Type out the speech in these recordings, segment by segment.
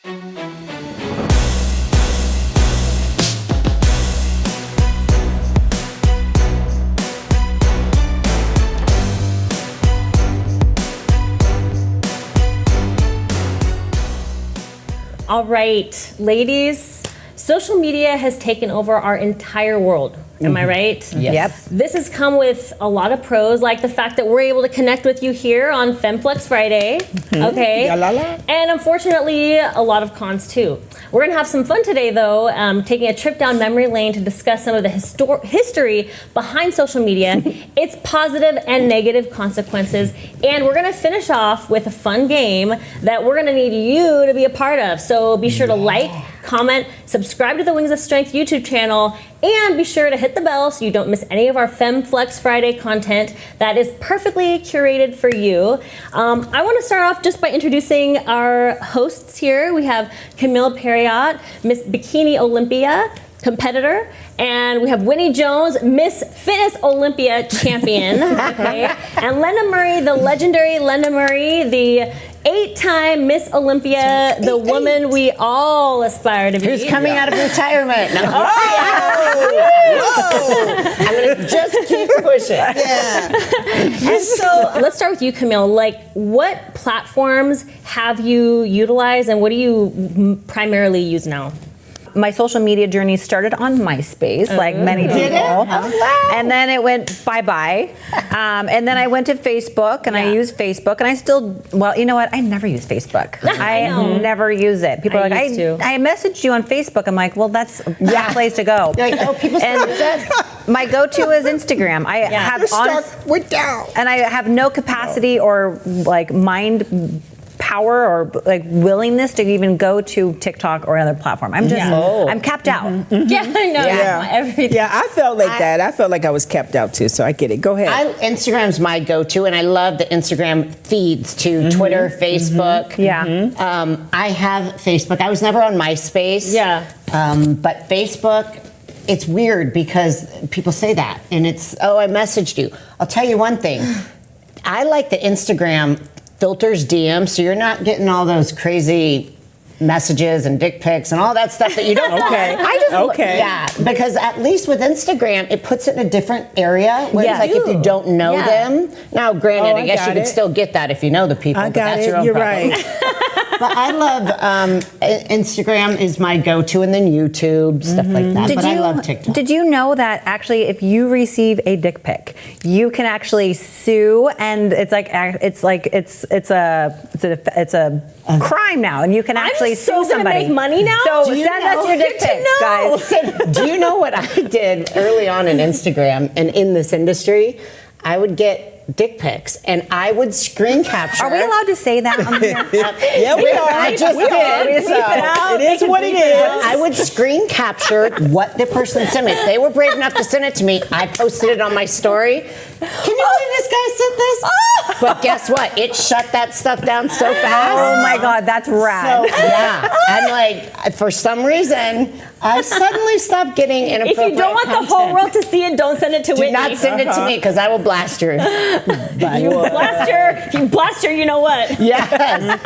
All right, ladies, social media has taken over our entire world. Am I right? Yes. Yep. This has come with a lot of pros, like the fact that we're able to connect with you here on Femme Flex Friday. Okay. Ya la la. And unfortunately, a lot of cons too. We're gonna have some fun today, though, taking a trip down memory lane to discuss some of the history behind social media, its positive and negative consequences, and we're gonna finish off with a fun game that we're gonna need you to be a part of. So be sure to like, comment, subscribe to the Wings of Strength YouTube channel, and be sure to hit the bell so you don't miss any of our Femme Flex Friday content that is perfectly curated for you. I want to start off just by introducing our hosts here. We have Camille Perriot, Miss Bikini Olympia competitor, and we have Winnie Jones, Miss Fitness Olympia champion, okay? And Lenda Murray, the legendary Lenda Murray, the 8-time Miss Olympia, the woman we all aspire to be. Who's coming out of retirement? No. I'm gonna just keep pushing. Yeah. And so let's start with you, Camille. Like, what platforms have you utilized, and what do you primarily use now? My social media journey started on MySpace, like many people. And then it went bye-bye. And then I went to Facebook, and I used Facebook, and I still, well, you know what? I never use Facebook. I never use it. People are like, I messaged you on Facebook. I'm like, well, that's a bad place to go. You're like, oh, people still use that? My go-to is Instagram. I have We're down. and I have no capacity or like mind power or like willingness to even go to TikTok or another platform. I'm just, I'm capped out. Yeah, I know. Yeah. Everything. Yeah, I felt like that. I felt like I was kept out too, so I get it. Go ahead. Instagram's my go-to, and I love the Instagram feeds to Twitter, Facebook. Yeah. I have Facebook. I was never on MySpace. Yeah. But Facebook, it's weird because people say that, and it's, oh, I messaged you. I'll tell you one thing. I like the Instagram filters DM, so you're not getting all those crazy messages and dick pics and all that stuff that you don't want. Yeah, because at least with Instagram, it puts it in a different area where it's like if you don't know them. Now, granted, I guess you could still get that if you know the people, but that's your own You're problem. right. But I love Instagram is my go-to, and then YouTube, stuff like that. But I love TikTok. Did you know that actually if you receive a dick pic, you can actually sue, and it's a crime now, and you can actually sue somebody. Make money now? So send us your dick pics, guys. Do you know what I did early on in Instagram and in this industry? I would get dick pics, and I would screen capture. Are we allowed to say that on here? Yeah, we are. I just did. It is what it is. I would screen capture what the person sent me. If they were brave enough to send it to me, I posted it on my story. Can you believe this guy sent this? But guess what? It shut that stuff down so fast. Oh my God, that's rad. So, yeah. And like, for some reason, I suddenly stopped getting inappropriate If you don't want content. the whole world to see it, don't send it to Whitney. Do not send it to me, because I will blast her. You blast her, you know what? Yes.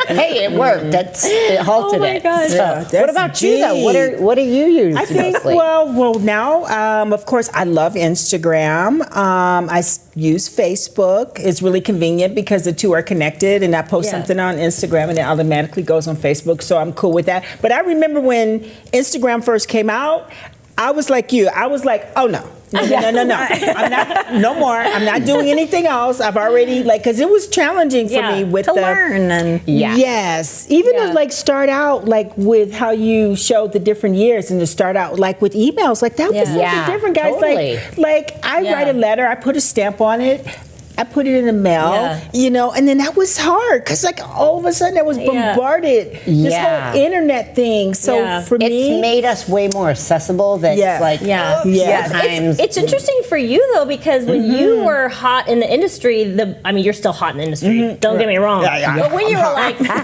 Hey, it worked. It halted Oh my it. God. So, Yeah, what that's about you, though? What do you use I think, mostly? well, now, of course, I love Instagram. I use Facebook. It's really convenient because the two are connected, and I post something on Instagram and it automatically goes on Facebook, so I'm cool with that. But I remember when Instagram first came out, I was like you. I was like, oh no. No. I'm not, no more. I'm not doing anything else. I've already, because it was challenging for me with to learn and Yes. Even to start out with how you showed the different years, and to start out with emails, that was something different, guys. Totally. I write a letter, I put a stamp on it, I put it in the mail, and then that was hard because all of a sudden I was bombarded this whole internet thing. So for me, it's made us way more accessible. That's It's interesting for you though, because when you were hot in the industry, you're still hot in the industry. Don't get me wrong. But when you were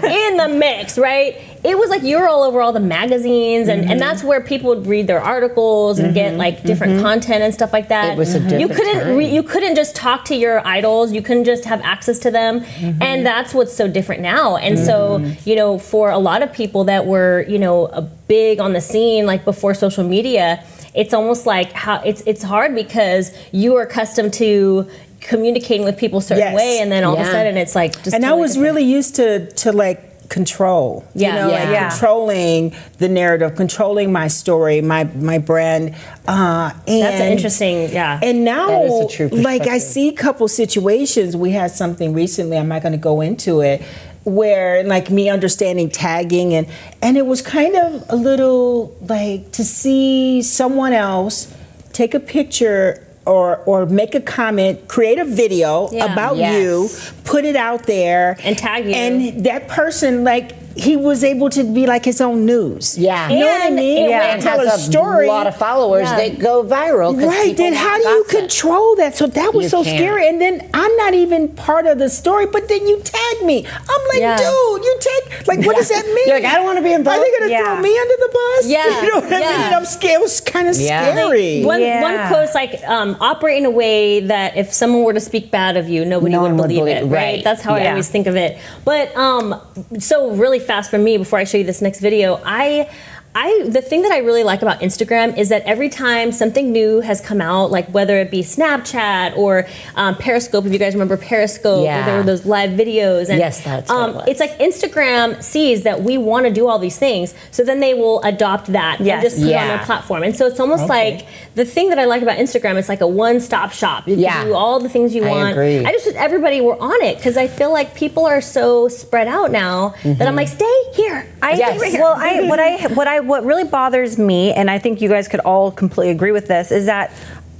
in the mix, right? it was like you were all over all the magazines, and that's where people would read their articles and get like different content and stuff like that. It was a different time. You couldn't just talk to your idols. You couldn't just have access to them, and that's what's so different now. And so, you know, for a lot of people that were, you know, big on the scene like before social media, it's almost like how it's hard because you are accustomed to communicating with people a certain way, and then all of a sudden it's like just. And totally I was really used to like control, you know, like controlling the narrative, controlling my story, my brand. And that's interesting, And now, that is a true like I perspective. see a couple situations. We had something recently. I'm not going to go into it. Where like me understanding tagging and it was kind of a little like to see someone else take a picture or make a comment, create a video about you, put it out there and tag you, and that person like he was able to be like his own news. Yeah. You know what I mean? And tell has a story. A lot of followers that go viral. Right. Then how do you control that? So that was so scary. And then I'm not even part of the story, but then you tag me. I'm like, dude, you tag, like, what does that mean? You're like, I don't want to be involved. Are they going to throw me under the bus? Yeah. You know what I mean? And I'm scared. It was kind of scary. One quote's like, operate in a way that if someone were to speak bad of you, nobody would believe it, right? That's how I always think of it. But so really fast for me, before I show you this next video, the thing that I really like about Instagram is that every time something new has come out, like whether it be Snapchat or Periscope, if you guys remember Periscope, where there were those live videos. And, yes, that's what it was. It's like Instagram sees that we want to do all these things, so then they will adopt that and just put it on their platform. And so it's almost like the thing that I like about Instagram, it's like a one-stop shop. You can do all the things you want. Agree. I just wish everybody were on it because I feel like people are so spread out now that I'm like, stay here. Stay right here. What really bothers me, and I think you guys could all completely agree with this, is that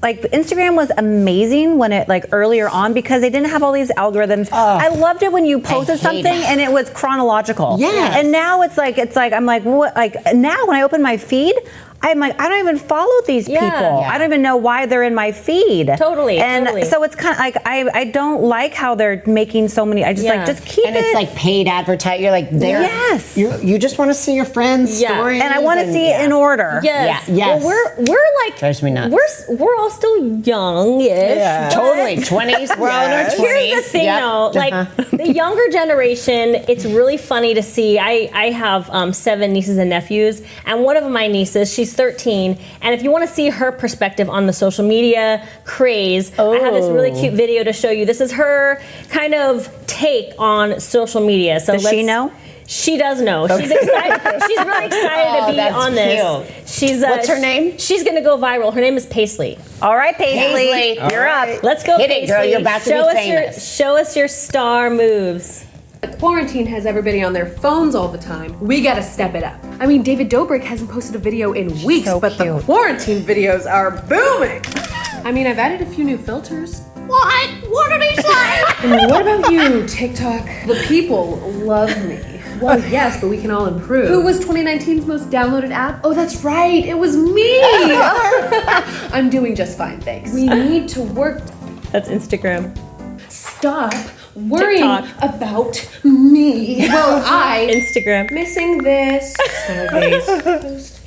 like Instagram was amazing when it like earlier on because they didn't have all these algorithms. I loved it when you posted something and it was chronological. Yes. And now it's like I'm like what, like now when I open my feed, I'm like, I don't even follow these people. I don't even know why they're in my feed. Totally. So it's kind of like I don't like how they're making so many. I just like just keep and it. And it's like paid advertising. You're like there. Yes. You just want to see your friends' stories. And I want to see it in order. Yes. Yes. Well, we're like drives me nuts. We're all still young-ish. Yeah. Totally 20s. We're all in our 20s. Here's the thing, though. Like the younger generation, it's really funny to see. I have 7 nieces and nephews, and one of my nieces, she's 13, and if you want to see her perspective on the social media craze, I have this really cute video to show you. This is her kind of take on social media. So Does she know? She does know. She's excited. She's really excited to be on this. Cute. She's what's her name? She's gonna go viral. Her name is Paisley. All right, Paisley, you're up. Let's go, Hit Paisley. it, girl. You're about to be famous. Show us your star moves. Quarantine has everybody on their phones all the time. We gotta step it up. I mean, David Dobrik hasn't posted a video in weeks, but the quarantine videos are booming. I mean, I've added a few new filters. What? What did he say? And what about you, TikTok? The people love me. Well, yes, but we can all improve. Who was 2019's most downloaded app? Oh, that's right. It was me. I'm doing just fine, thanks. We need to work. That's Instagram. Stop worrying TikTok. about me. Well, Instagram. missing this. Post.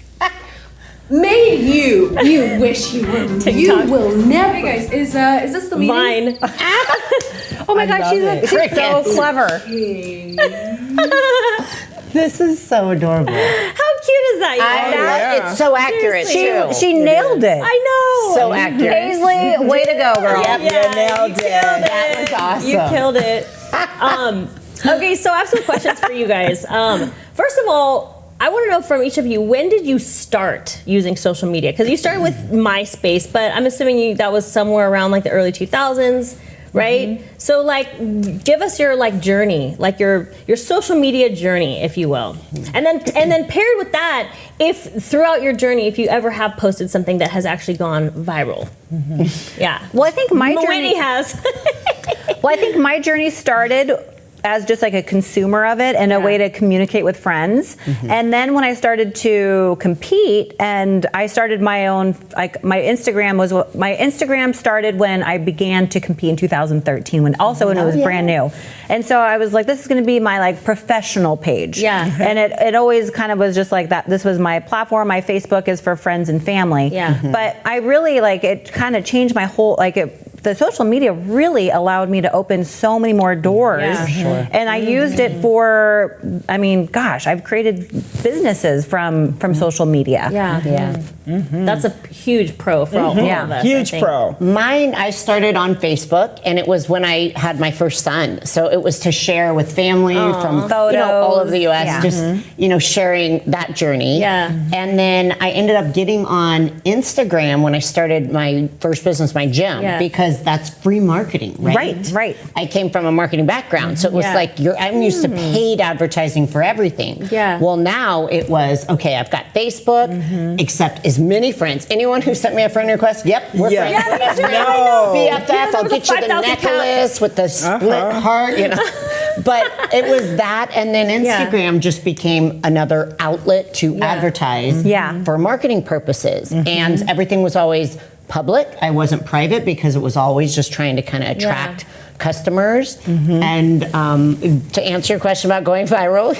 Made you. You wish you were. TikTok. You will never. Hey guys, is this the meeting? Vine. Oh my gosh, she's so clever. This is so adorable. How cute is that? You guys? It's so accurate too. She nailed it. I know. So accurate. Paisley, way to go, girl. Yep, you nailed it. That was awesome. You killed it. Okay, so I have some questions for you guys. First of all, I want to know from each of you, when did you start using social media? Because you started with MySpace, but I'm assuming that was somewhere around like the early 2000s, right? Mm-hmm. So like, give us your like journey, like your social media journey, if you will. And then paired with that, if throughout your journey, if you ever have posted something that has actually gone viral. Mm-hmm. Yeah. Well, I think my Whitney journey has. Well, I think my journey started as just like a consumer of it and a way to communicate with friends. And then when I started to compete and I started my own, like my Instagram started when I began to compete in 2013 when it was brand new. And so I was like, this is going to be my like professional page. Yeah. And it always kind of was just like that. This was my platform. My Facebook is for friends and family. Yeah. But I really like, it kind of changed my whole, the social media really allowed me to open so many more doors. Yeah. Sure. And I used it for, I mean, gosh, I've created businesses from social media. Yeah. That's a huge pro for all of us. Huge pro. Mine, I started on Facebook, and it was when I had my first son. So it was to share with family from all over the U.S., just sharing that journey. Yeah. And then I ended up getting on Instagram when I started my first business, my gym, because that's free marketing, right? Right. I came from a marketing background, so it was like I'm used to paid advertising for everything. Yeah. Well, now it was okay. I've got Facebook, accept as many friends. Anyone who sent me a friend request, yep, we're friends. Yeah, that's right. BFF, I'll get you the necklace with the split heart, But it was that, and then Instagram just became another outlet to advertise for marketing purposes. And everything was always public. I wasn't private because it was always just trying to kind of attract customers. And to answer your question about going viral,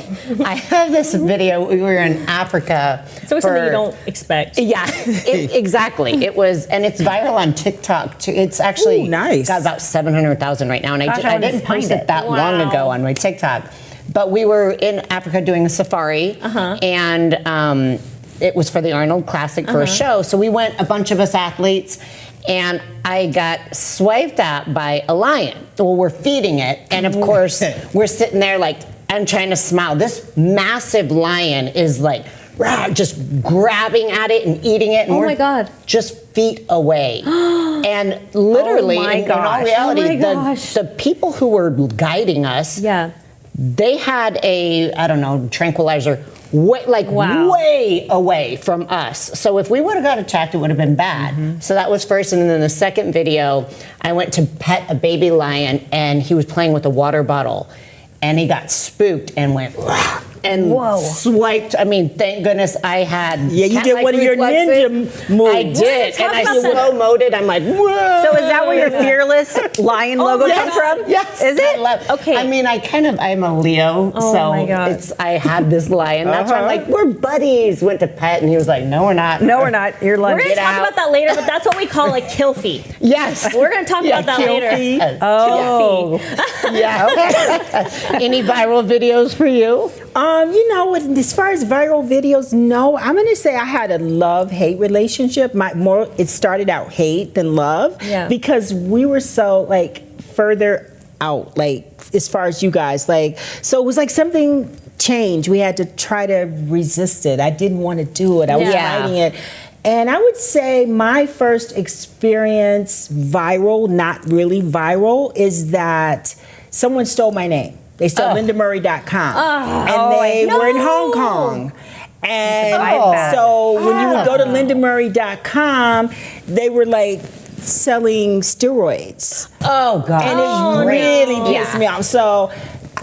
I have this video. We were in Africa. It's always something you don't expect. Yeah, exactly. It was, and it's viral on TikTok too. It's actually got about 700,000 right now, and I didn't post it that long ago on my TikTok. But we were in Africa doing a safari, and it was for the Arnold Classic for a show. So we went, a bunch of us athletes, and I got swiped at by a lion. Well, we're feeding it, and of course, we're sitting there like, I'm trying to smile. This massive lion is like, just grabbing at it and eating it. And we're just feet away. And literally, in all reality, the people who were guiding us, they had a, tranquilizer way away from us. So if we would have got attacked, it would have been bad. So that was first. And then the second video, I went to pet a baby lion, and he was playing with a water bottle, and he got spooked and went and swiped. I mean, thank goodness I had. Yeah, you did one of your ninja moves. I did, and I slow-moed it. I'm like, whoa. So is that where your fearless lion logo comes from? Yes. Is it? Okay. I mean, I'm a Leo, I had this lion. That's why I'm like, we're buddies. Went to pet, and he was like, no, we're not. No, we're not. You're We're lucky. going to talk about that later, but that's what we call a kill fee. Yes. We're going to talk about that later. Oh. Yeah. Okay. Any viral videos for you? As far as viral videos, no. I'm going to say I had a love-hate relationship. It started out hate than love because we were so further out, as far as you guys, so it was like something changed. We had to try to resist it. I didn't want to do it. I was fighting it. And I would say my first experience viral, not really viral, is that someone stole my name. They stole LindaMurray.com. And they were in Hong Kong. And so when you would go to LindaMurray.com, they were selling steroids. Oh, God. And it really pissed me off. So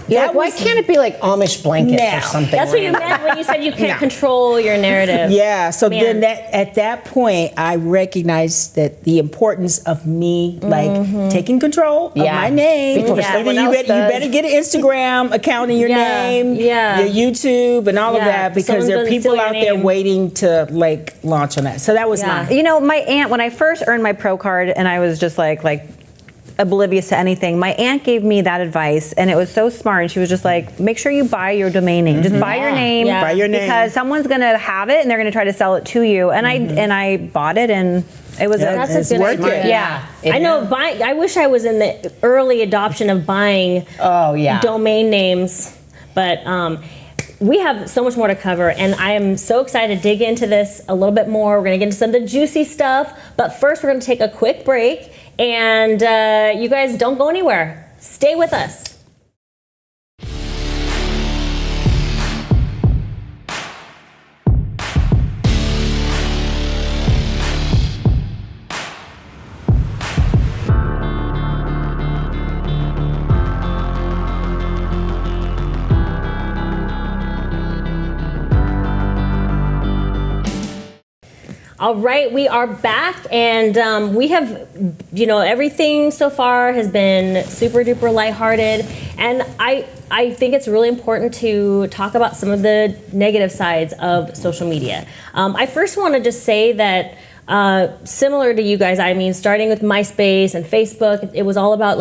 why can't it be like Amish blankets or something? That's what you meant when you said you can't control your narrative. Yeah, so then at that point, I recognized that the importance of me taking control of my name. Before someone else you better get an Instagram account in your name, your YouTube, and all of that, because there are people out there waiting to launch on that. So that was mine. My aunt, when I first earned my pro card, and I was just like oblivious to anything, my aunt gave me that advice, and it was so smart. And she was just like, make sure you buy your domain name. Just buy your name. Buy your name. Because someone's gonna have it and they're gonna try to sell it to you. And I bought it, and it was that's a good idea. Yeah. I know. I wish I was in the early adoption of buying domain names, but we have so much more to cover, and I am so excited to dig into this a little bit more. We're going to get into some of the juicy stuff, but first we're going to take a quick break, and you guys don't go anywhere. Stay with us. All right, we are back, and we have, everything so far has been super duper lighthearted, and I think it's really important to talk about some of the negative sides of social media. I first want to just say that similar to you guys, I mean, starting with MySpace and Facebook, it was all about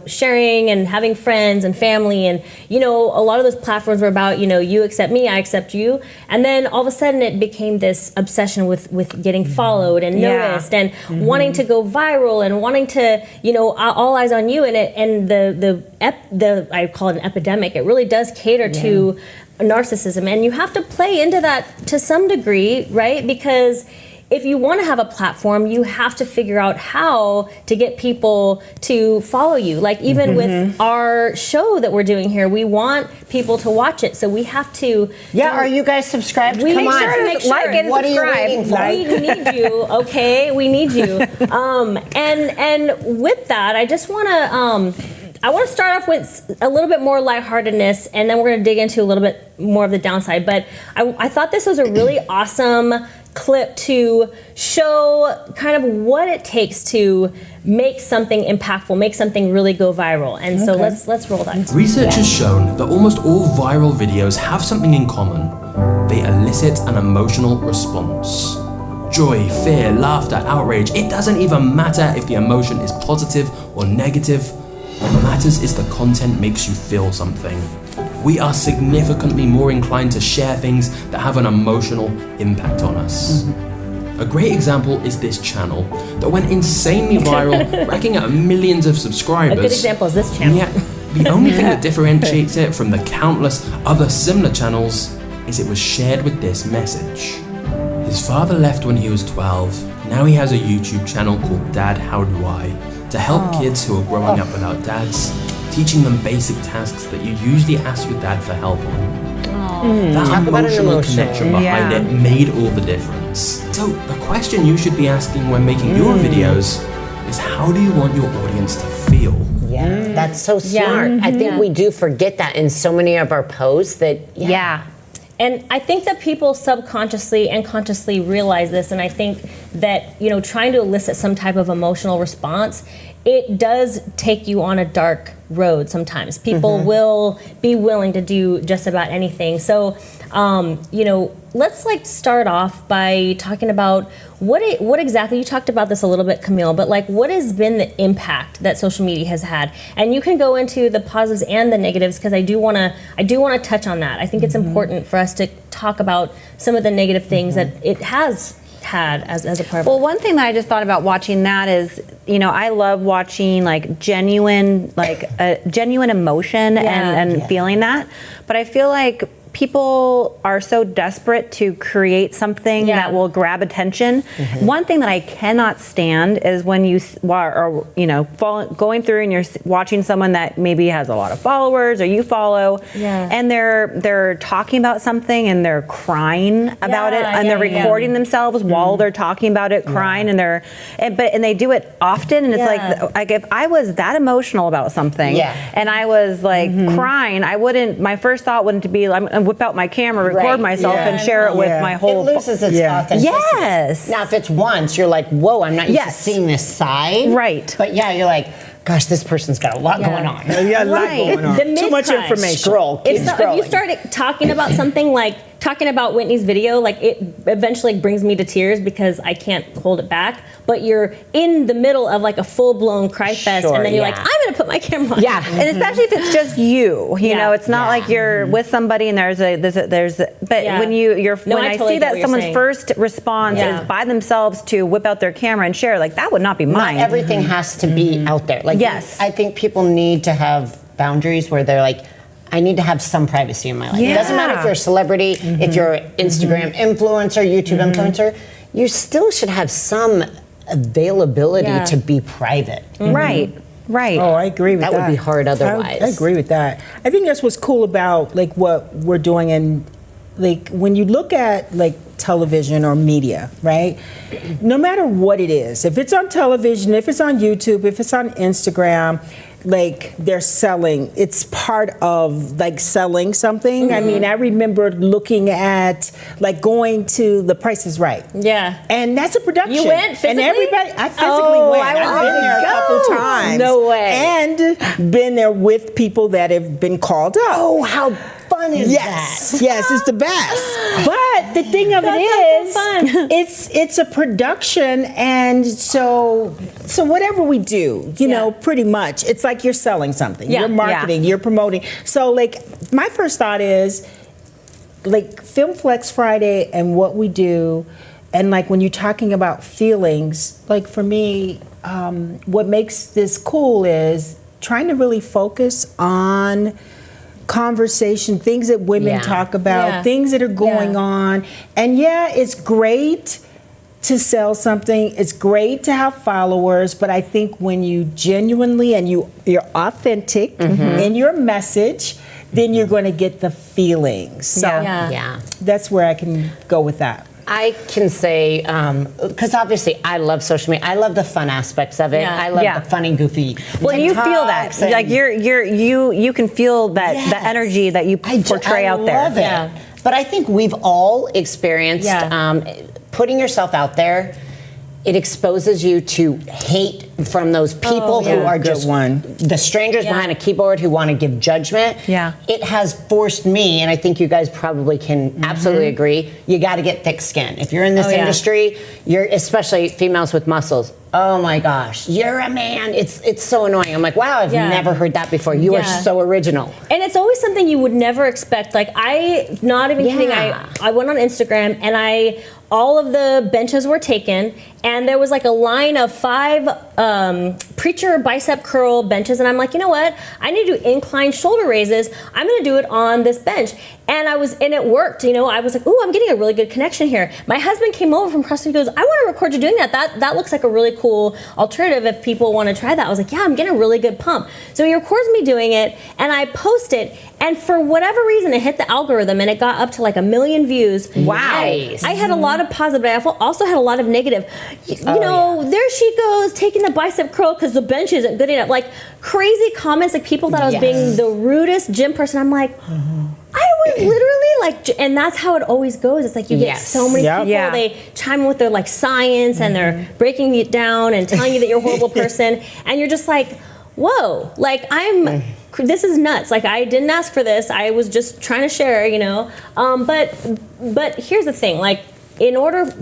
sharing and having friends and family, and a lot of those platforms were about you accept me, I accept you, and then all of a sudden it became this obsession with getting followed and noticed and wanting to go viral and wanting to all eyes on you, and the I call it an epidemic. It really does cater to narcissism, and you have to play into that to some degree, right? Because if you want to have a platform, you have to figure out how to get people to follow you. Like even with our show that we're doing here, we want people to watch it, so we have to. Yeah, are you guys subscribed? We Come on, make sure. Like and what subscribe. are you waiting for? We need you, okay? We need you. And with that, I just want to. I want to start off with a little bit more lightheartedness, and then we're going to dig into a little bit more of the downside. But I thought this was a really awesome clip to show kind of what it takes to make something impactful, make something really go viral. And so let's roll that. Research has shown that almost all viral videos have something in common. They elicit an emotional response. Joy, fear, laughter, outrage, it doesn't even matter if the emotion is positive or negative. What matters is the content makes you feel something. We are significantly more inclined to share things that have an emotional impact on us. A great example is this channel that went insanely viral, racking up millions of subscribers. A good example is this channel. Yet, the only thing that differentiates it from the countless other similar channels is it was shared with this message. His father left when he was 12. Now he has a YouTube channel called Dad How Do I, to help kids who are growing up without dads, teaching them basic tasks that you usually ask your dad for help on. That emotional connection behind it made all the difference. So the question you should be asking when making your videos is, how do you want your audience to feel? Yeah, that's so smart. I think we do forget that in so many of our posts that, And I think that people subconsciously and consciously realize this, and I think that, trying to elicit some type of emotional response, it does take you on a dark road sometimes. People will be willing to do just about anything. So, let's start off by talking about what exactly, you talked about this a little bit, Camille, but what has been the impact that social media has had? And you can go into the positives and the negatives, because I do want to touch on that. I think it's important for us to talk about some of the negative things that it has had as a part of it. Well, one thing that I just thought about watching that is, I love watching genuine emotion and feeling that. But I feel like people are so desperate to create something that will grab attention. One thing that I cannot stand is when you are, going through and you're watching someone that maybe has a lot of followers or you follow, and they're talking about something and they're crying about it, and they're recording themselves while they're talking about it, crying, and they do it often, and it's like if I was that emotional about something and I was crying, I wouldn't. My first thought wouldn't be, I'm gonna whip out my camera, record myself, and share it with my whole. It loses its authenticity. Yes. Now, if it's once, you're like, whoa, I'm not used to seeing this side. Right. But you're like, gosh, this person's got a lot going on. A lot going on. Too much information. Scroll. If you start talking about something talking about Whitney's video, it eventually brings me to tears because I can't hold it back. But you're in the middle of a full-blown cry fest, and then you're like, I'm going to put my camera on. Yeah, and especially if it's just you, it's not like you're with somebody and there's when I see that someone's first response is by themselves to whip out their camera and share, that would not be mine. Not everything has to be out there. Yes. I think people need to have boundaries where they're like, I need to have some privacy in my life. It doesn't matter if you're a celebrity, if you're an Instagram influencer, YouTube influencer, you still should have some availability to be private. Right. Oh, I agree with that. That would be hard otherwise. I agree with that. I think that's what's cool about what we're doing, and when you look at television or media, right? No matter what it is, if it's on television, if it's on YouTube, if it's on Instagram, like they're selling. It's part of like selling something. I mean, I remember looking at like going to The Price is Right. Yeah. And that's a production. You went physically? And everybody, I physically went. I've been there a couple times. No way. And been there with people that have been called up. Oh, how fun is Yes, that? yes, it's the best. But the thing of it is, it's a production, and so whatever we do, you know, pretty much, it's like you're selling something. Yeah. You're marketing, you're promoting. So, like, my first thought is, like, Femme Flex Friday and what we do, and like when you're talking about feelings, like for me, what makes this cool is trying to really focus on conversation, things that women talk about, things that are going on. And yeah, it's great to sell something. It's great to have followers, but I think when you genuinely and you're authentic in your message, then you're going to get the feelings. So that's where I can go with that. I can say, because obviously I love social media. I love the fun aspects of it. Yeah. I love the funny, goofy. Well, you feel that, TikToks and- like you can feel that the energy that you portray out there. I love it. Yeah. But I think we've all experienced putting yourself out there. It exposes you to hate from those people who are just the strangers behind a keyboard who want to give judgment. Yeah. It has forced me, and I think you guys probably can absolutely agree, you got to get thick skin. If you're in this industry, you're especially females with muscles. Oh my gosh, you're a man. It's so annoying. I'm like, wow, I've never heard that before. You are so original. And it's always something you would never expect. Like not even kidding, I went on Instagram and all of the benches were taken, and there was like a line of 5 preacher bicep curl benches, and I'm like, you know what? I need to do incline shoulder raises. I'm going to do it on this bench. And it worked. You know, I was like, ooh, I'm getting a really good connection here. My husband came over from CrossFit and goes, I want to record you doing that. That looks like a really cool alternative if people want to try that. I was like, yeah, I'm getting a really good pump. So he records me doing it, and I post it, and for whatever reason, it hit the algorithm, and it got up to like 1 million views. Wow. I had a lot of positive, but I also had a lot of negative. You know, there she goes, taking the bicep curl because the bench isn't good enough. Like, crazy comments, like people thought I was being the rudest gym person. I'm like, I was literally like, and that's how it always goes. It's like you get so many people, they chime in with their like science and they're breaking it down and telling you that you're a horrible person. And you're just like, whoa, like this is nuts. Like I didn't ask for this. I was just trying to share, you know. But here's the thing, like,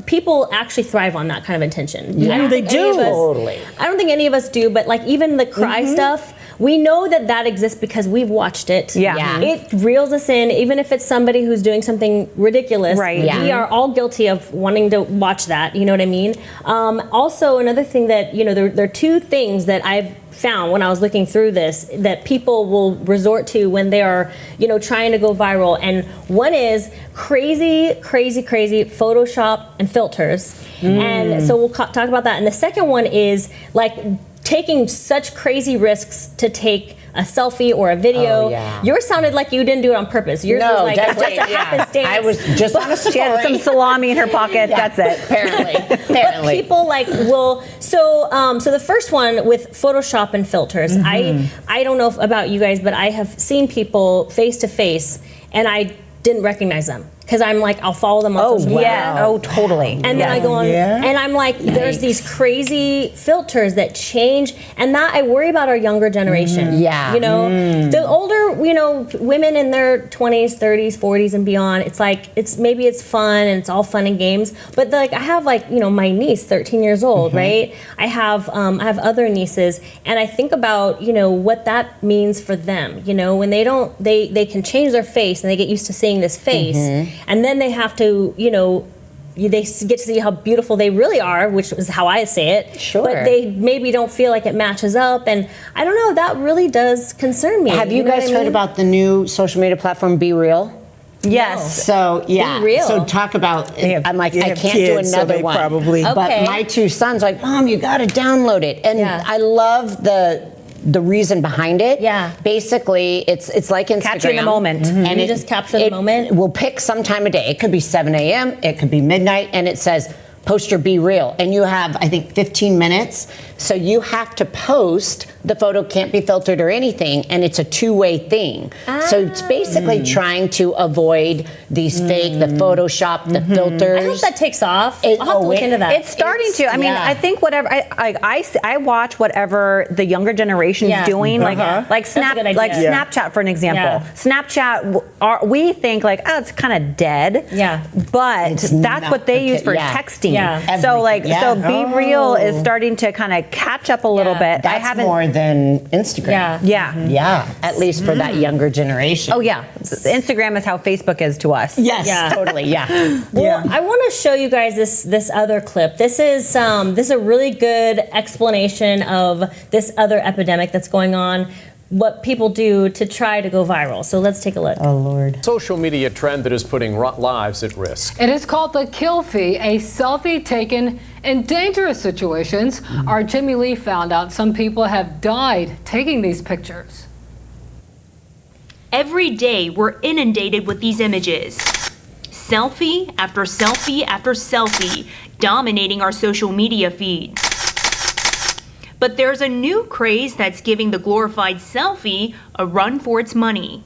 people actually thrive on that kind of attention. Yeah, they do. Totally. I don't think any of us do, but like even the cry stuff, we know that exists because we've watched it. Yeah. It reels us in, even if it's somebody who's doing something ridiculous. Right. We are all guilty of wanting to watch that, you know what I mean? Also, another thing that, you know, there are 2 things that I've found when I was looking through this that people will resort to when they are, you know, trying to go viral. And one is crazy Photoshop and filters. And so we'll talk about that. And the second one is like taking such crazy risks to take a selfie or a video. Yours sounded like you didn't do it on purpose. Yours was like just a happenstance. I was just on a safari. She had some salami in her pocket. That's it. Apparently. But people like will. So the first one with Photoshop and filters. I don't know about you guys, but I have seen people face to face, and I didn't recognize them. Because I'm like, I'll follow them on social media. Yeah. Oh, totally. And then I go on, and I'm like, there's these crazy filters that change, and that I worry about our younger generation. You know, the older, you know, women in their 20s, 30s, 40s, and beyond. It's like maybe it's fun and it's all fun and games. But like I have like, you know, my niece, 13 years old, right? I have other nieces, and I think about, you know, what that means for them. You know, when they can change their face and they get used to seeing this face. And then they have to, you know, they get to see how beautiful they really are, which is how I say it. Sure. But they maybe don't feel like it matches up. And I don't know, that really does concern me. Have you guys heard about the new social media platform, Be Real? Yes. So, yeah. Be Real. So talk about, I'm like, I can't kids, do another so they one. probably. Okay. But my 2 sons are like, Mom, you got to download it. And I love the reason behind it. Basically, it's like Instagram. Capturing the moment. And you just capture the moment. We'll pick some time of day. It could be 7 a.m., it could be midnight, and it says, post your Be Real, and you have, I think, 15 minutes. So you have to post. The photo can't be filtered or anything, and it's a two-way thing. So it's basically trying to avoid these fake, the Photoshop, the filters. I hope that takes off. I'll have to look into that. It's starting to. I mean, I think whatever I watch whatever the younger generation's doing, like Snapchat, for an example. Yeah. Snapchat, we think like, oh, it's kind of dead. Yeah. But It's that's not what they use for yeah. texting. Yeah. So like, Everything. so Be Real is starting to kind of catch up a little bit. That's more than Instagram. Yeah. Yeah. Yeah, at least for that younger generation. Oh yeah. Instagram is how Facebook is to us. Yes, Yeah. totally, yeah. Well, I want to show you guys this other clip. This is a really good explanation of this other epidemic that's going on. What people do to try to go viral. So let's take a look. Oh Lord. Social media trend that is putting lives at risk. It is called the Kilfie, a selfie taken in dangerous situations. Our Jimmy Lee found out some people have died taking these pictures. Every day we're inundated with these images. Selfie after selfie after selfie, dominating our social media feed. But there's a new craze that's giving the glorified selfie a run for its money.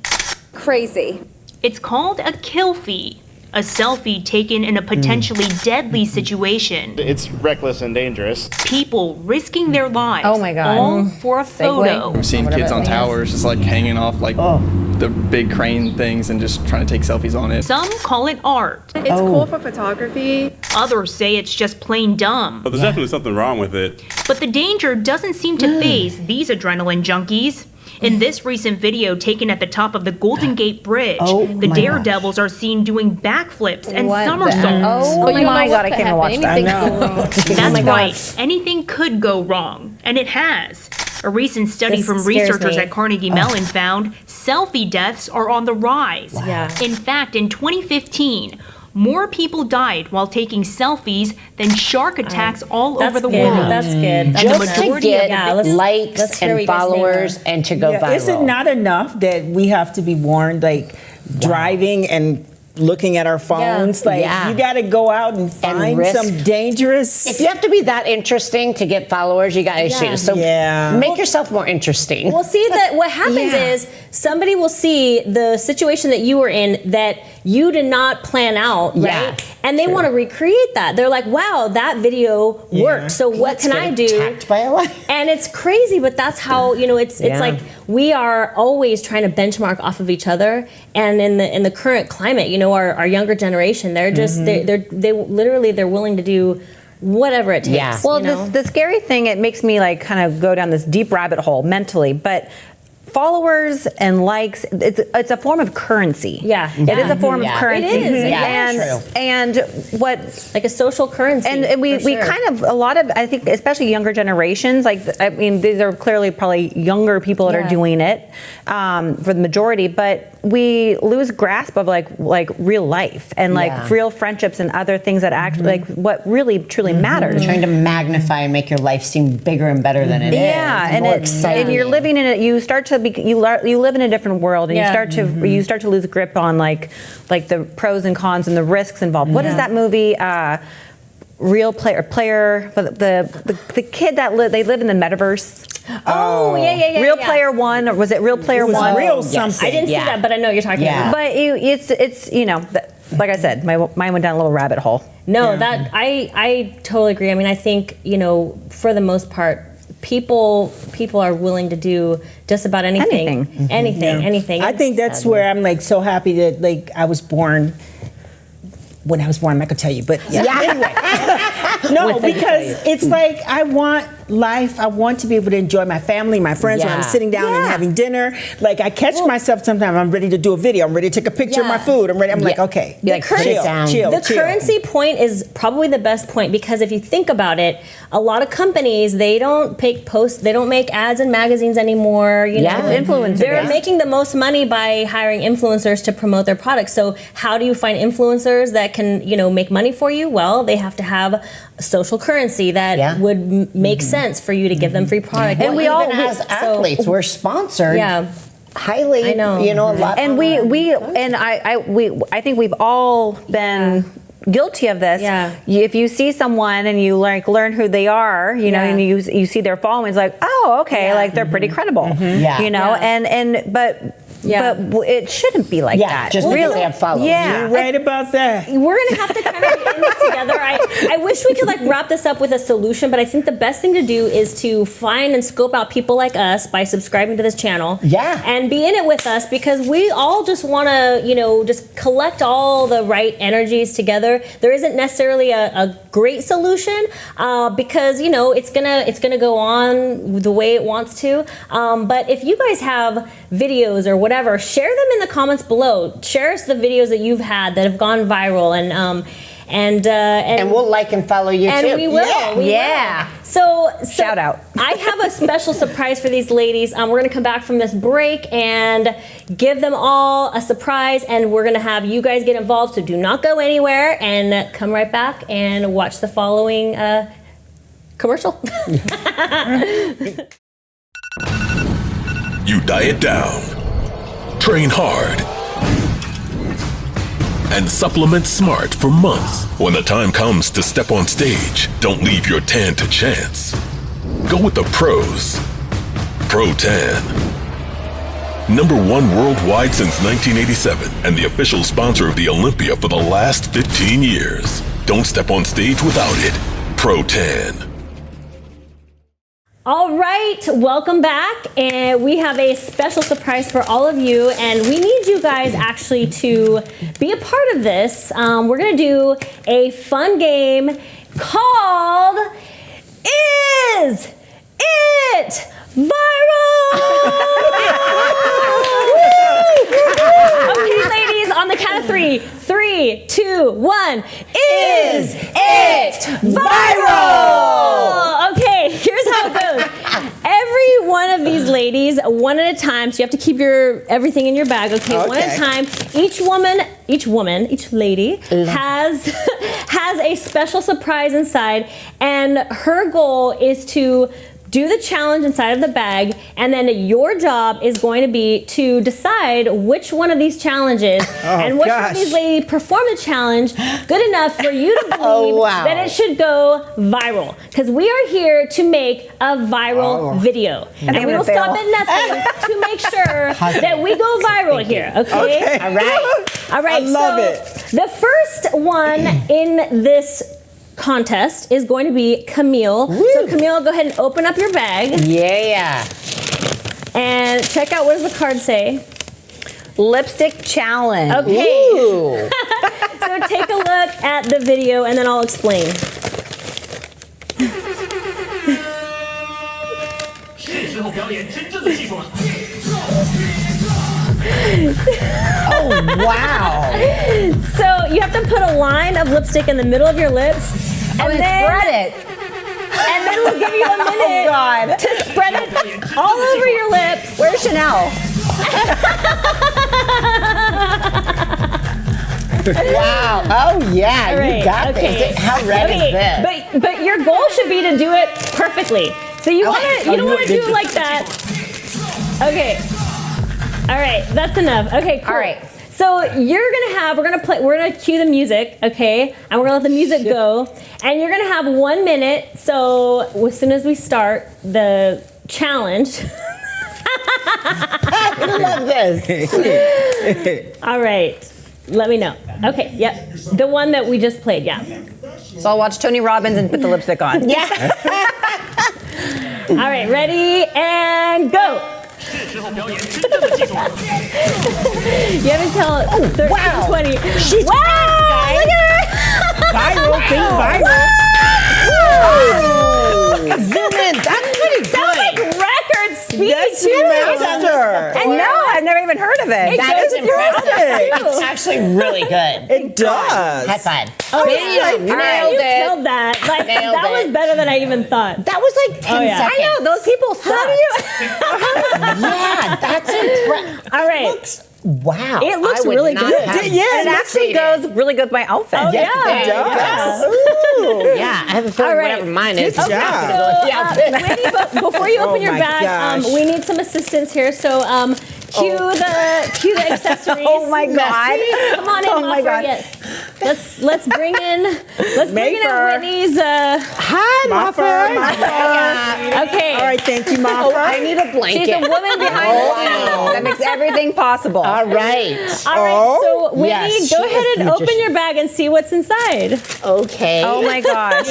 Crazy. It's called a Kilfie, a selfie taken in a potentially deadly situation. It's reckless and dangerous. People risking their lives, Oh my God. all for a photo. We're seeing kids on towers just like hanging off like the big crane things and just trying to take selfies on it. Some call it art. It's cool for photography. Others say it's just plain dumb. But there's definitely something wrong with it. But the danger doesn't seem to faze these adrenaline junkies. In this recent video taken at the top of the Golden Gate Bridge, the daredevils are seen doing backflips and somersaults. Oh my God, I can't watch that. That's right. Anything could go wrong, and it has. A recent study This from scares researchers me. at Carnegie Mellon found selfie deaths are on the rise. Yeah. In fact, in 2015, more people died while taking selfies than shark attacks all over the world. That's good. That's Just to majority get let's likes hear what and you guys think. followers and to go viral. Is it not enough that we have to be warned, like driving and looking at our phones? Like, you got to go out and find risk. some dangerous. If you have to be that interesting to get followers, you got issues. So make yourself more interesting. Well, see that what happens is somebody will see the situation that you were in that you did not plan out, right? Yeah, and they want to recreate that. They're like, "Wow, that video worked. So what can I do?" Attacked by a lion. And it's crazy, but that's how it's like we are always trying to benchmark off of each other. And in the current climate, our younger generation, they're just they're willing to do whatever it takes. Yeah. Well, the scary thing, it makes me like kind of go down this deep rabbit hole mentally, but followers and likes, it's a form of currency. Yeah. It is a form of currency. It is. And what like a social currency. And we kind of, a lot of, I think, especially younger generations, these are clearly probably younger people that are doing it for the majority, but we lose grasp of like real life and real friendships and other things that actually like what really truly matters. Trying to magnify and make your life seem bigger and better than it is. Yeah, and you're living in it. You start to you live in a different world, and you start to lose grip on like the pros and cons and the risks involved. What is that movie? Real player, the kid that they live in the metaverse. Oh, yeah. Real Player One, or was it Real Player One? Real something. I didn't see that, but I know what you're talking about. But it's like I said, mine went down a little rabbit hole. No, that I totally agree. I mean, I think for the most part, people are willing to do just about anything. Anything. I think that's where I'm like so happy that I was born. When I was born, I'm not gonna tell you, but anyway. No, because it's like I want life. I want to be able to enjoy my family, my friends when I'm sitting down and having dinner. Like I catch myself sometimes. I'm ready to do a video. I'm ready to take a picture of my food. I'm ready. I'm like, okay, chill. The currency point is probably the best point because if you think about it, a lot of companies they don't make ads in magazines anymore. Influencers. They're making the most money by hiring influencers to promote their products. So how do you find influencers that can make money for you? Well, they have to have a social currency that would make sense for you to give them free product. And as athletes, we're sponsored. Highly, I know. A lot. And I think we've all been guilty of this. If you see someone and you learn who they are, you know, and you see their following, it's like, oh, okay, like they're pretty credible. You know, but it shouldn't be like that. Just really they have followers. You're right about that. We're gonna have to kind of end this together. I wish we could like wrap this up with a solution, but I think the best thing to do is to find and scope out people like us by subscribing to this channel. And be in it with us, because we all just want to, you know, just collect all the right energies together. There isn't necessarily a great solution because, you know, it's gonna go on the way it wants to. But if you guys have videos or whatever, share them in the comments below. Share us the videos that you've had that have gone viral, and we'll like and follow you and too. we will. We will. So shout out. I have a special surprise for these ladies. We're gonna come back from this break and give them all a surprise, and we're gonna have you guys get involved. So do not go anywhere, and come right back and watch the following commercial. You diet down, train hard, and supplement smart for months. When the time comes to step on stage, don't leave your tan to chance. Go with the pros. Pro Tan. #1 worldwide since 1987 and the official sponsor of the Olympia for the last 15 years. Don't step on stage without it. Pro Tan. All right, welcome back, and we have a special surprise for all of you, and we need you guys actually to be a part of this. We're gonna do a fun game called Is It Viral? Okay, ladies, on the count of three. 3, 2, 1. Is it viral? Okay, here's how it goes. Every one of these ladies, one at a time, so you have to keep everything in your bag, okay? One at a time. Each lady has a special surprise inside, and her goal is to do the challenge inside of the bag, and then your job is going to be to decide which one of these challenges and which one of these ladies perform the challenge good enough for you to believe that it should go viral. Because we are here to make a viral video. And we will stop at nothing to make sure that we go viral here, okay? All right, I love it. The first one in this contest is going to be Camille. Woo. So Camille, go ahead and open up your bag. Yeah. And check out, what does the card say? Lipstick challenge. Okay. So take a look at the video and then I'll explain. Oh, wow. So you have to put a line of lipstick in the middle of your lips. And then spread it. And then we'll give you a minute to spread it all over your lips. Where's Chanel? Wow. Oh, yeah. You got this. How red is this? But your goal should be to do it perfectly. So you don't want to do it like that. Okay. All right, that's enough. Okay, cool. All right. So we're gonna cue the music, okay? And we're gonna let the music go. And you're gonna have 1 minute. So as soon as we start the challenge. I love this. All right, let me know. Okay, yep. The one that we just played, yeah. So I'll watch Tony Robbins and put the lipstick on. Yeah. All right, ready and go. You have until 13, wow. 20. She's wow! Look at her! Viral, think viral. Zoom in. That's pretty good. That's like record speed That's too. master. And no, I've never even heard of it. That is impressive. It's actually really good. It does. High five. Oh, Bam. yeah. You nailed You it. killed that. Like, Nailed that was it. better than I even thought. That was like 10 yeah. seconds. I know, those people suck. How do you? Yeah, that's impressive. All right. Wow. It looks I would really not good. have Yeah, And it actually goes really good with my outfit. Oh, yeah. It does. Ooh. Yeah, I have a feeling All right. whatever mine is. Good it's job. not So, gonna go with the outfit. Wendy, but before you open Oh your my bag, gosh. we need some assistance here. So, cue the accessories. Oh my God. Come on in. Oh my offer, God. yes. let's bring in Whitney's. Hi, Maffer. Okay. All right, thank you, Maffer. I need a blanket. She's a woman behind the scenes that makes everything possible. All right. All right, so Whitney, yes, go she ahead is and the open magician. your bag and see what's inside. Okay. Oh my gosh.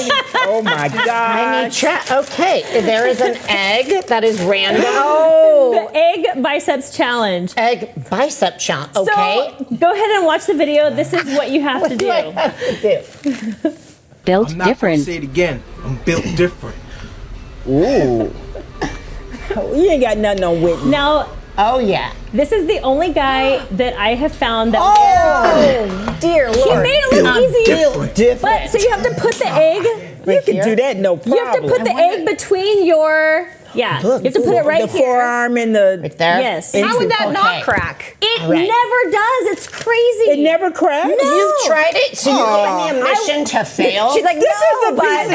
Oh my God. I need okay, there is an egg that is random. The egg biceps challenge. Egg bicep challenge. Okay. So go ahead and watch the video. This is what you have to do. What do I have to do? Built different. Say it again. I'm built different. Ooh. You ain't got nothing on Whitney. Now, oh yeah, this is the only guy that I have found that. Oh, dear Lord. He made it look easy. Different. But so you have to put the egg. You can do that, no problem. You have to put the egg between your. Yeah, Look, you have to put it right the here. forearm and the right there. Yes. How would that not crack? It All right. never does. It's crazy. It never cracks. No. You've tried it, so you're giving me a mission to fail. She's like, This is a no, piece.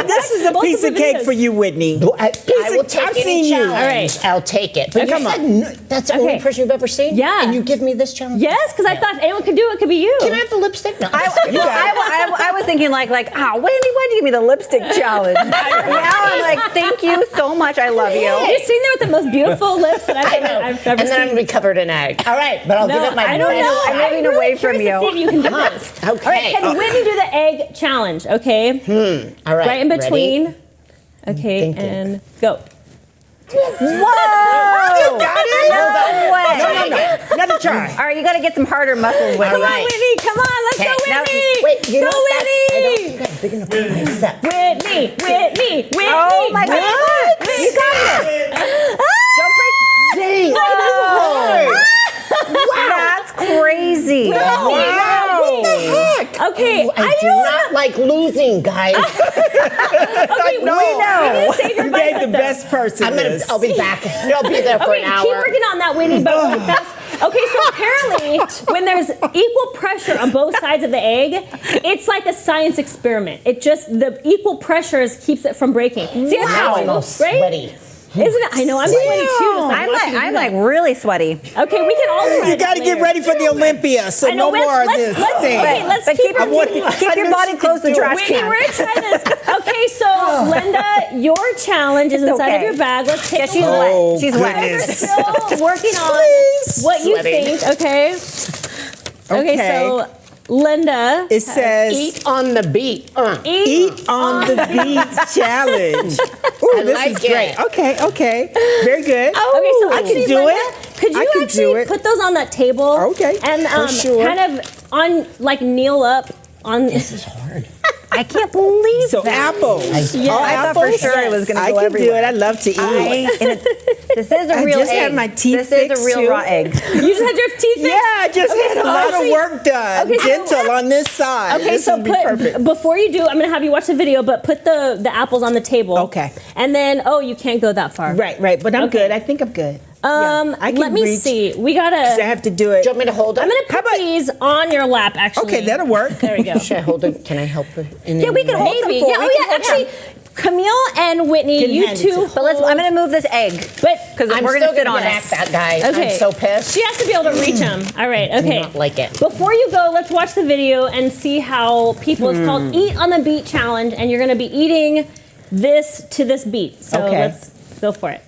This is a both piece of of the cake videos. for you, Whitney. I will take I've any seen you. challenge. All right. I'll take it. But Okay. you said that's the only person you've ever seen? Yeah. And you give me this challenge? Yes, because I thought if anyone could do it, it could be you. Can I have the lipstick? No. I was thinking like, Wendy, why'd you give me the lipstick challenge? Now I'm like, thank you so much. I love you. You're sitting there with the most beautiful lips that I've ever And then I'm seen. going to be covered in egg. All right, but I'll give it my I don't best know. shot. I'm moving really away from curious to you. see if you can do this. Okay. All right, can Whitney do the egg challenge? Okay. All right. Right in between. Ready? Okay, Thinking. and go. Whoa! Got it? No way. No. Another try. All right, you got to get some harder muscles with Come it. on, Whitney. Come on, let's go, Now, Whitney. wait, you go, know what? I don't Whitney. think I'm big enough for myself. Whitney. Oh my God. Whitney. You got this. Don't break. Dang, Whoa. That's crazy. Wow. What the heck? Okay, I do not like losing, guys. Okay, No. we know. Save your You gave bicep, the though. best person this. I'll be back. I'll be there for Okay, an hour. keep working on that, Whitney, but really fast. Okay, so apparently, when there's equal pressure on both sides of the egg, it's like a science experiment. It just, the equal pressures keeps it from breaking. See, that's how Wow, it I'm all moves, right? sweaty. Isn't it? I know, I'm sweaty too. Just I'm watching you do like that. really sweaty. Okay, we can all try You got to that get later. ready for the Olympia, so I know, no more of this thing. Okay, let's But keep keep your body close to the trash Whitney, can. we're excited. Okay, so Linda, your challenge is inside of okay. your bag. Let's take Yeah, a she's look. wet. She's wet. We're goodness. still working on what you Sweating. think, okay? Okay, so Linda, It says Eat on the beat. eat on the beat challenge. Ooh, this like is great. it. Okay. Very good. Okay, so I can actually, do Linda, it. could you I can actually do it. put those on that table? Okay, And for sure. kind of on, like, kneel up on. This is hard. I can't believe So that. apples. Yeah. All I thought for apples? sure it was going to I go can everywhere. do it. I love to eat. This is a I real just egg. had my teeth This is a fixed, real too. raw egg. You just had your teeth fixed? Yeah, I just Okay, had a so lot actually- of work done. Okay, so- Dental on this side. Okay, this so would be perfect. before you do, I'm gonna have you watch the video, but put the apples on the table. Okay. And then, you can't go that far. Right, but I'm Okay. good. I think I'm good. I can let me reach. see. We I gotta. have to do it. Do you want me to hold it? I'm gonna put these on your lap. Actually. Okay, that'll work. There we go. Should I hold it? Can I help her? Yeah, we can hold Maybe. them. Yeah, Yeah, we can hold actually, Camille and Whitney, Can you hand it two. to- But I'm going to move this egg. But Because I'm we're still going to sit gonna on back it. that guy. Okay. I'm so pissed. She has to be able to reach them. All right. Okay. not like it. Before you go, let's watch the video and see how people. It's called "Eat on the Beat" challenge, and you're going to be eating this to this beat. So Okay. let's go for it.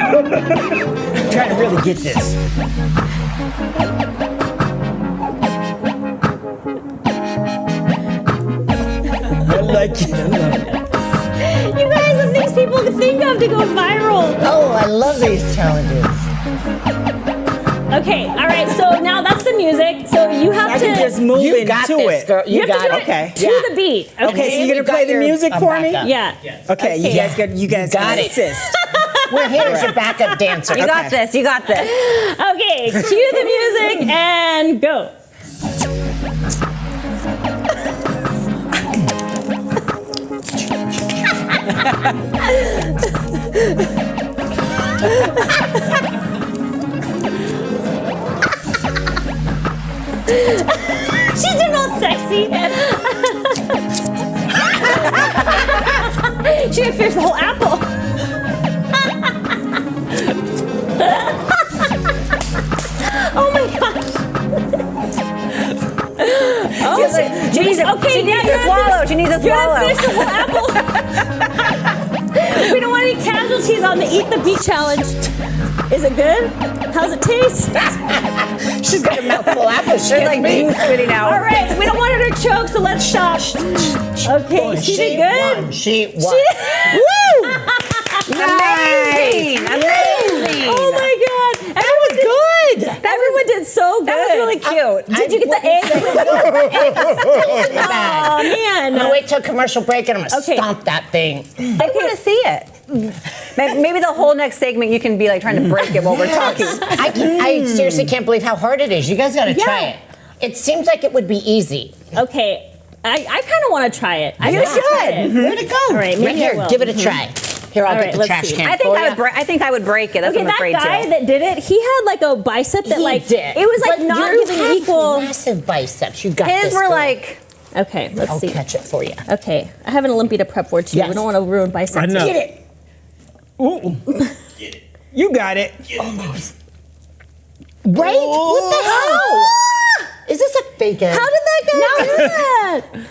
I'm trying to really get this. I like it. You guys, the things people can think of to go viral. Oh, I love these challenges. Okay. All right. So now that's the music. So you have I to. can just move You into got this, it. girl. you You have to got do it. it Okay. to Yeah. the beat. Okay, so you're gonna got play the your music for me? backup. Yeah. Okay, you guys got Got it. assist. We're here as your backup dancer. You got this. You got this. Okay. Cue the music and go. She's doing all sexy. She gonna finish the whole apple. Oh my gosh. She needs to swallow. She needs to swallow. You're gonna finish the whole apple. We don't want any casualties on the Eat the Beat challenge. Is it good? How's it taste? She's got a mouthful of apple. She's like juice spitting out. All right, we don't want her to choke, so let's stop. Okay, she did good. Won. She won. Woo! Amazing! Amazing! Oh my God! That was good. Everyone did so good. That was really cute. Did you get the egg? Oh man! I'm gonna wait till a commercial break and I'm gonna Okay. stomp that thing. I want to see it. Maybe the whole next segment you can be like trying to break it while we're talking. I seriously can't believe how hard it is. You guys gotta try it. It seems like it would be easy. Okay, I kind of want to try it. You should. Where'd it go? All right, maybe right here. I will. Give it a try. Here, I'll All get right, the let's trash see. can. I think I would break it. That's Okay, what I'm afraid that guy to. that did it, he had like a bicep that He like did. it was like But not you giving have equal. massive biceps. You got this. His were girl. like. Okay, let's I'll see. catch it for you. Okay, I have an Olympia to prep for too. Yes. We don't want to ruin biceps. I know. Get it. Ooh. You got it. Almost. Right? What the hell? Is this a fake egg? How did that get?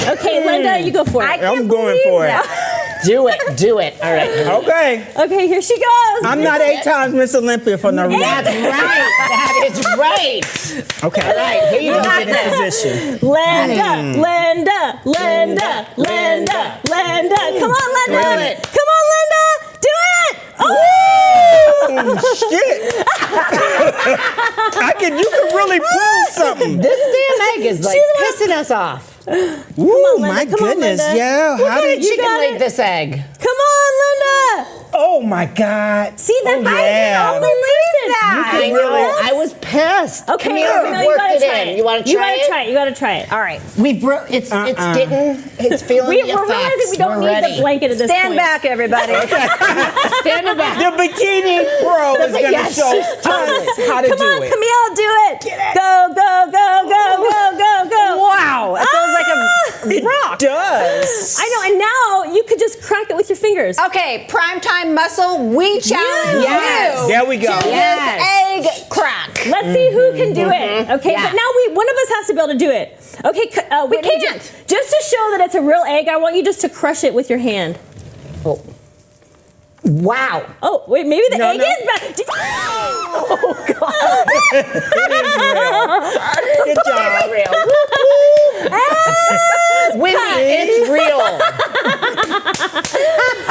Okay, Linda, you go for it. I'm going for it. Do it. Do it. All right. Okay. Okay, here she goes. I'm not 8 times Miss Olympia for no reason. That's right. That is right. Okay. All right. Here you go. Get in position. Linda. Come on, Linda. Do it. Come on, Linda. Do it. Oh! Shit. You can really pull something. This damn egg is like pissing us off. Ooh, my goodness. Linda. Yeah. How did She you? can laid this egg. Come on, Linda. Oh my God. See that? Oh, I yeah. can only listen. I know. I was pissed. Okay, Come here. Camille, We you worked gotta it try in. it. You want to try it? You gotta try it. All right. It's feeling the We're effects. realizing we don't We're need ready. the blanket at this Stand point. back, everybody. Stand back. The bikini pro is going to show us how to Come do on, it. Camille, do it. Go. Wow. It feels like a rock. It does. I know, and now you could just crack it with your fingers. Okay, primetime muscle. We challenge Yes. you. There we go. To Yes. this egg crack. Let's see who can do it. Okay, Yeah. but now one of us has to be able to do it. Okay, we can't. Just to show that it's a real egg, I want you just to crush it with your hand. Oh. Wow. Oh, wait, maybe the egg no. is back. Oh, God. Good job. Women, it's real. All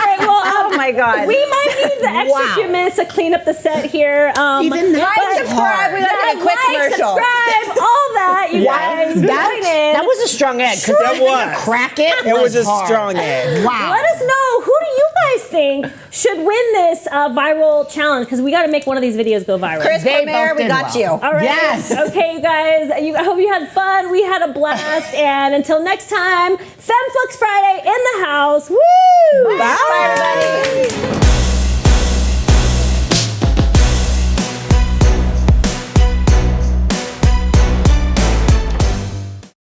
right, well, Oh, my God. we might need the extra few minutes to clean up the set here. Even that Like, was subscribe. hard. We gotta get a quick commercial. Subscribe, all that, you guys. Join in. That was a strong egg. Because That was. crack it. It was a hard. strong egg. Wow. Let us know, who do you guys think should win this viral challenge? Because we got to make one of these videos go viral. Chris They Premier, both we did got well. you. All right. Yes. Okay, you guys. I hope you had fun. We had a blast. And until next time, Femme Flex Friday in the house. Woo! Bye. Bye everybody.